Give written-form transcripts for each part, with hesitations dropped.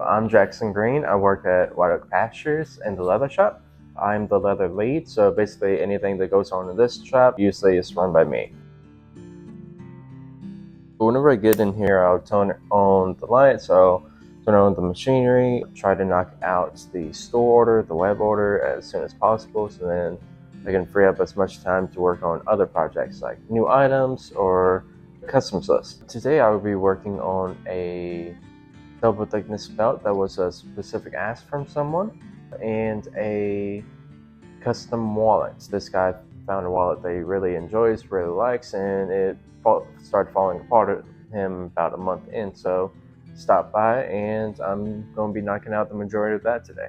I'm Jackson Green. I work at White Oak Pastures in the leather shop. I'm the leather lead, so basically anything that goes on in this shop usually is run by me. Whenever I get in here, I'll turn on the lights, I'll turn on the machinery, try to knock out the store order, the web order as soon as possible, so then I can free up as much time to work on other projects like new items or customs lists. Today I will be working on a double thickness belt that was a specific ask from someone, and a custom wallet. This guy found a wallet that he really enjoys, really likes, and it started falling apart at him about a month in, so stop by and I'm going to be knocking out the majority of that today.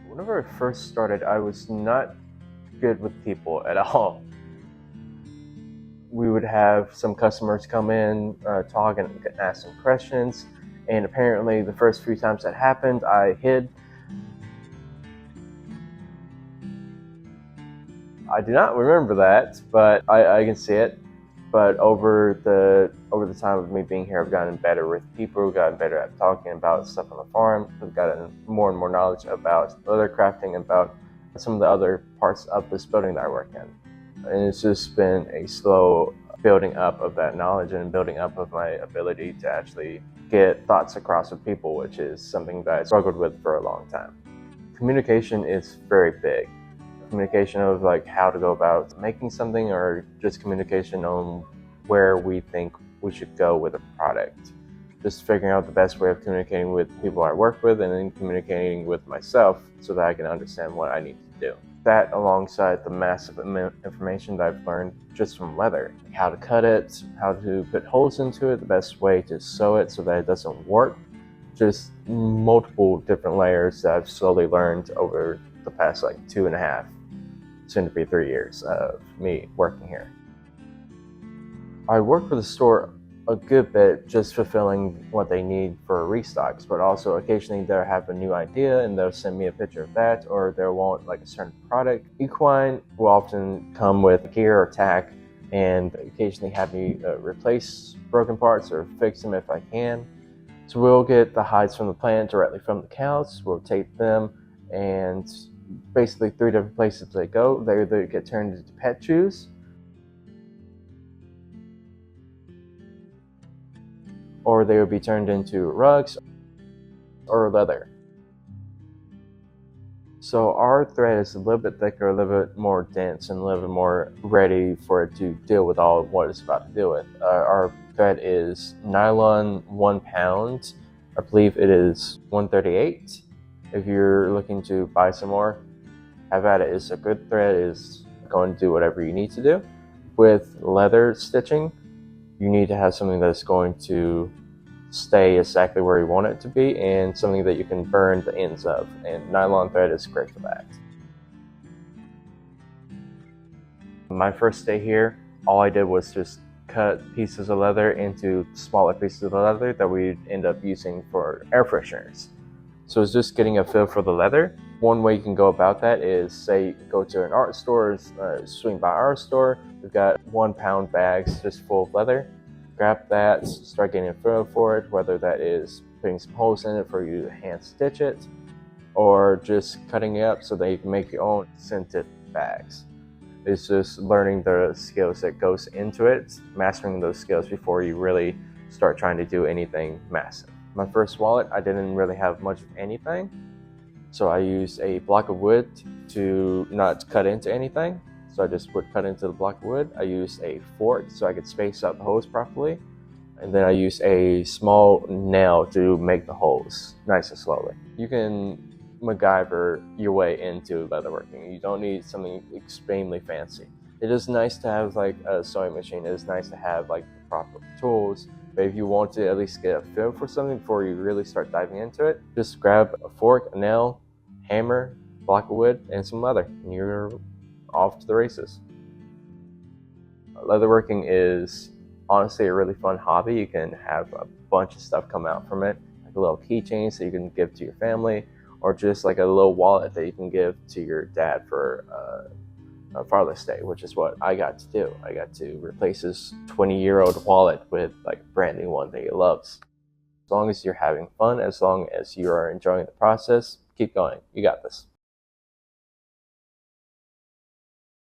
Whenever I first started, I was not good with people at all. We would have some customers come in, talk and ask some questions, and apparently the first few times that happened, I hid. I do not remember that, but I can see it. But over the time of me being here, I've gotten better with people, gotten better at talking about stuff on the farm. I've gotten more and more knowledge about leather crafting, about some of the other parts of this building that I work in. And it's just been a slow building up of that knowledge and building up of my ability to actually get thoughts across with people, which is something that I struggled with for a long time. Communication is very big. Communication of like how to go about making something, or just communication on where we think we should go with a product. Just figuring out the best way of communicating with people I work with, and then communicating with myself so that I can understand what I need to do. That alongside the massive information that I've learned just from leather. How to cut it, how to put holes into it, the best way to sew it so that it doesn't warp. Just multiple different layers that I've slowly learned over the past like 2.5, soon to be 3 years of me working here. I work for the store a good bit, just fulfilling what they need for restocks, but also occasionally they'll have a new idea and they'll send me a picture of that, or they'll want like a certain product. Equine will often come with gear or tack, and occasionally have me replace broken parts or fix them if I can. So we'll get the hides from the plant directly from the cows, we'll tape them, and basically 3 different places they go. They either get turned into pet shoes, or they would be turned into rugs or leather. So our thread is a little bit thicker, a little bit more dense, and a little bit more ready for it to deal with all what it's about to deal with. Our thread is nylon 1 pound. I believe it is 138. If you're looking to buy some more, have at it. It's a good thread, is going to do whatever you need to do. With leather stitching, you need to have something that's going to stay exactly where you want it to be, and something that you can burn the ends of, and nylon thread is great for that. My first day here, all I did was just cut pieces of leather into smaller pieces of leather that we'd end up using for air fresheners. So it's just getting a feel for the leather. One way you can go about that is, say you go to an art store, swing by our store, we've got 1 pound bags just full of leather. Grab that, start getting a feel for it, whether that is putting some holes in it for you to hand stitch it, or just cutting it up so that you can make your own scented bags. It's just learning the skills that goes into it, mastering those skills before you really start trying to do anything massive. My first wallet, I didn't really have much of anything, so I used a block of wood to not cut into anything. So I just would cut into the block of wood. I used a fork so I could space out the holes properly, and then I used a small nail to make the holes nice and slowly. You can MacGyver your way into leatherworking. You don't need something extremely fancy. It is nice to have like a sewing machine. It is nice to have like the proper tools. But if you want to at least get a feel for something before you really start diving into it, just grab a fork, a nail, hammer, block of wood, and some leather, and you're off to the races. Leatherworking is honestly a really fun hobby. You can have a bunch of stuff come out from it, like a little keychain so you can give to your family, or just like a little wallet that you can give to your dad for Father's Day, which is what I got to do. I got to replace his 20-year-old wallet with like a brand new one that he loves. As long as you're having fun, as long as you are enjoying the process, keep going. You got this.